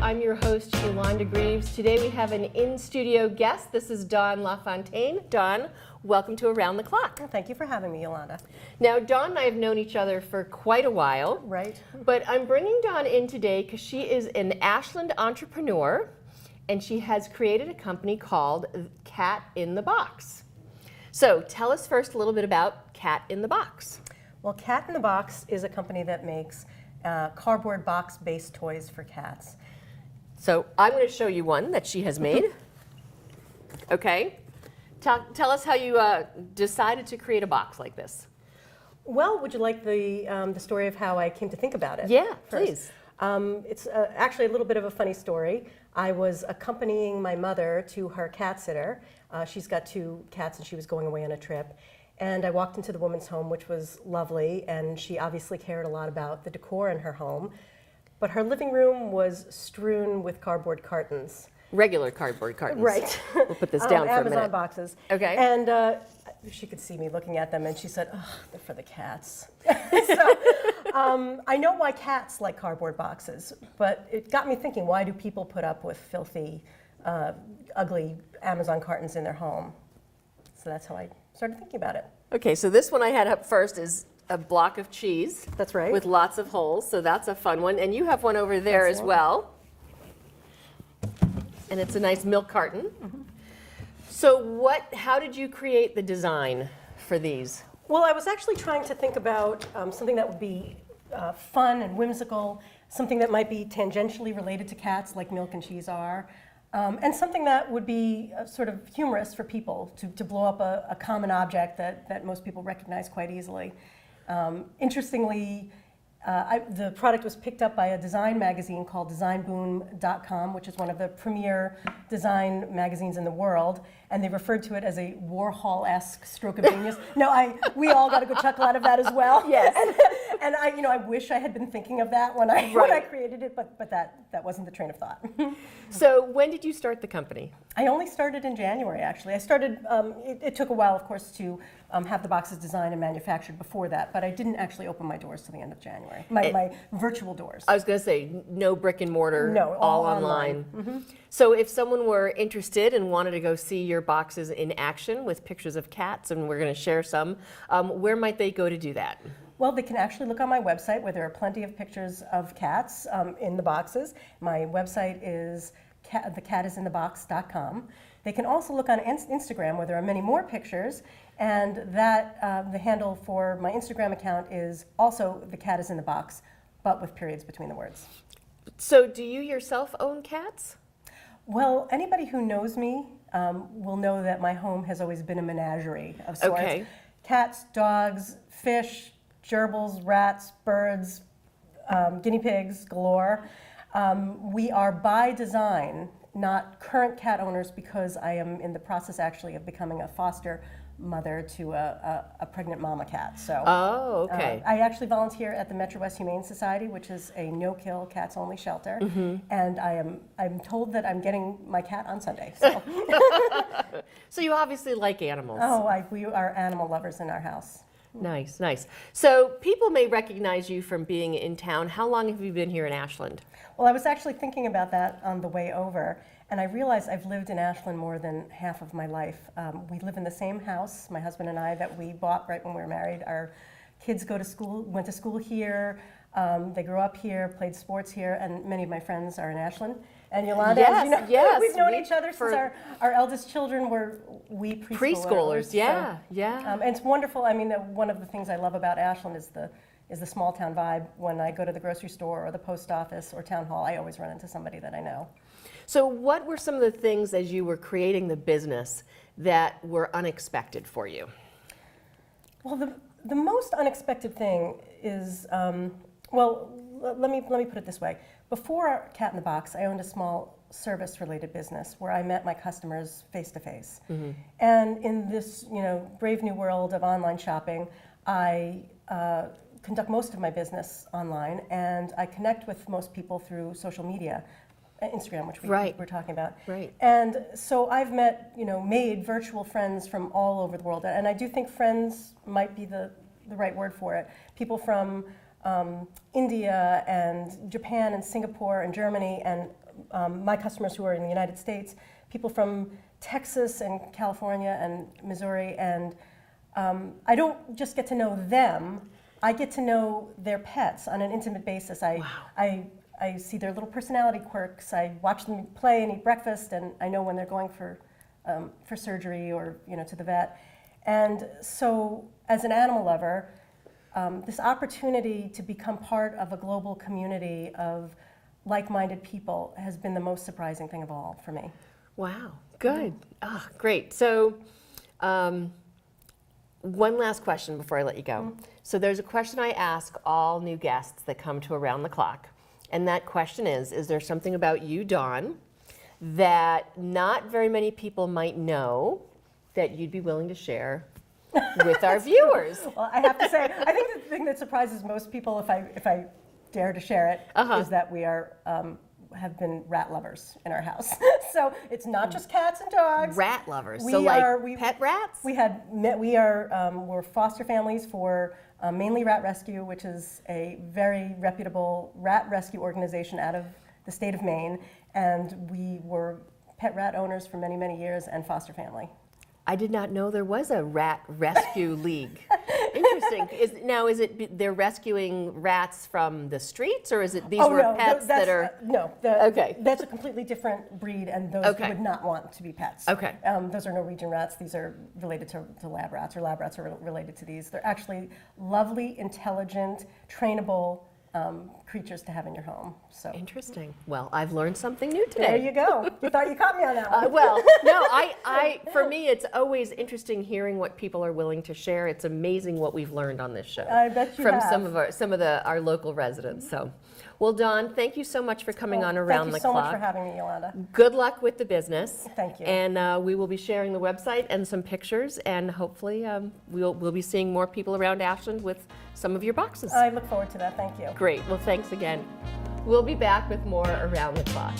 I'm your host, Yolanda Greaves. Today we have an in-studio guest. This is Dawn LaFontaine. Dawn, welcome to Around the Clock. Well, thank you for having me, Yolanda. Now, Dawn and I have known each other for quite a while. Right. But I'm bringing Dawn in today because she is an Ashland entrepreneur, and she has created a company called Cat in the Box. So tell us first a little bit about Cat in the Box. Well, Cat in the Box is a company that makes cardboard box-based toys for cats. So I'm going to show you one that she has made. Okay. Tell us how you decided to create a box like this. Well, would you like the story of how I came to think about it? Yeah, first? please. It's actually a little bit of a funny story. I was accompanying my mother to her cat sitter. She's got 2 cats and she was going away on a trip. And I walked into the woman's home, which was lovely, and she obviously cared a lot about the decor in her home. But her living room was strewn with cardboard cartons. Regular cardboard cartons. Right. We'll put this down for a minute. Amazon boxes. Okay. And she could see me looking at them, and she said, "Oh, they're for the cats." So I know why cats like cardboard boxes, but it got me thinking: why do people put up with filthy, ugly Amazon cartons in their home? So that's how I started thinking about it. Okay, so this one I had up first is a block of cheese. That's right. With lots of holes, so that's a fun one. And you have one over there as well. And it's a nice milk carton. Mm-hmm. So how did you create the design for these? Well, I was actually trying to think about something that would be fun and whimsical, something that might be tangentially related to cats, like milk and cheese are, and something that would be sort of humorous for people to blow up a common object that most people recognize quite easily. Interestingly, the product was picked up by a design magazine called designboom.com, which is one of the premier design magazines in the world, and they referred to it as a Warhol-esque stroke of genius. No, we all got a good chuckle out of that as well. Yes. And I wish I had been thinking of that when I created it, but that wasn't the train of thought. So when did you start the company? I only started in January, actually. I started, it took a while, of course, to have the boxes designed and manufactured before that, but I didn't actually open my doors till the end of January, my virtual doors. I was going to say, no brick and mortar, no, all online. Mm-hmm. So if someone were interested and wanted to go see your boxes in action with pictures of cats, and we're going to share some, where might they go to do that? Well, they can actually look on my website where there are plenty of pictures of cats in the boxes. My website is thecatisinthebox.com. They can also look on Instagram where there are many more pictures, and that the handle for my Instagram account is also thecatisinthebox, but with periods between the words. So do you yourself own cats? Well, anybody who knows me will know that my home has always been a menagerie of sorts. Okay. Cats, dogs, fish, gerbils, rats, birds, guinea pigs galore. We are by design not current cat owners because I am in the process actually of becoming a foster mother to a pregnant mama cat. So okay. I actually volunteer at the Metro West Humane Society, which is a no-kill cats-only shelter, and I'm told that I'm getting my cat on Sunday. So, So you obviously like animals. we are animal lovers in our house. Nice, nice. So people may recognize you from being in town. How long have you been here in Ashland? Well, I was actually thinking about that on the way over, and I realized I've lived in Ashland more than half of my life. We live in the same house, my husband and I, that we bought right when we were married. Our kids went to school here. They grew up here, played sports here, and many of my friends are in Ashland. And Yolanda, as you know, yes, we've known each other since our eldest children were preschoolers. Yeah, so, yeah. and it's wonderful. I mean, one of the things I love about Ashland is the small town vibe. When I go to the grocery store or the post office or town hall, I always run into somebody that I know. So what were some of the things as you were creating the business that were unexpected for you? Well, the most unexpected thing is, let me put it this way. Before Cat in the Box, I owned a small service-related business where I met my customers face-to-face. Mm-hmm. And in this, brave new world of online shopping, I conduct most of my business online, and I connect with most people through social media. Instagram, which we were talking about. Right. And so I've made virtual friends from all over the world. And I do think friends might be the right word for it. People from India and Japan and Singapore and Germany and my customers who are in the United States, people from Texas and California and Missouri, and I don't just get to know them, I get to know their pets on an intimate basis. I see their little personality quirks, I watch them play and eat breakfast, and I know when they're going for surgery or to the vet. And so as an animal lover, this opportunity to become part of a global community of like-minded people has been the most surprising thing of all for me. Wow, good. Ah, great. So one last question before I let you go. So there's a question I ask all new guests that come to Around the Clock. And that question is there something about you, Dawn, that not very many people might know that you'd be willing to share with our viewers? Well, I have to say, I think the thing that surprises most people, if I dare to share it, is that we are have been rat lovers in our house. So it's not just cats and dogs. Rat lovers. We so are, like pet rats? We're foster families for mainly Rat Rescue, which is a very reputable rat rescue organization out of the state of Maine. And we were pet rat owners for many, many years and foster family. I did not know there was a rat rescue league. Interesting. Is it they're rescuing rats from the streets, or is it these were pets that are? Okay. That's a completely different breed, and those would not want to be pets. Okay. Those are Norwegian rats. These are related to lab rats, or lab rats are related to these. They're actually lovely, intelligent, trainable creatures to have in your home. So interesting. Well, I've learned something new today. There you go. You thought you caught me on that one. Well, no, for me, it's always interesting hearing what people are willing to share. It's amazing what we've learned on this show. I bet you from have. some of our local residents. So, well, Dawn, thank you so much for coming on Around the Clock. Thank you so much for having me, Yolanda. Good luck with the business. Thank you. And we will be sharing the website and some pictures, and hopefully we'll be seeing more people around Ashland with some of your boxes. I look forward to that. Thank you. Great. Well, thanks again. We'll be back with more Around the Clock.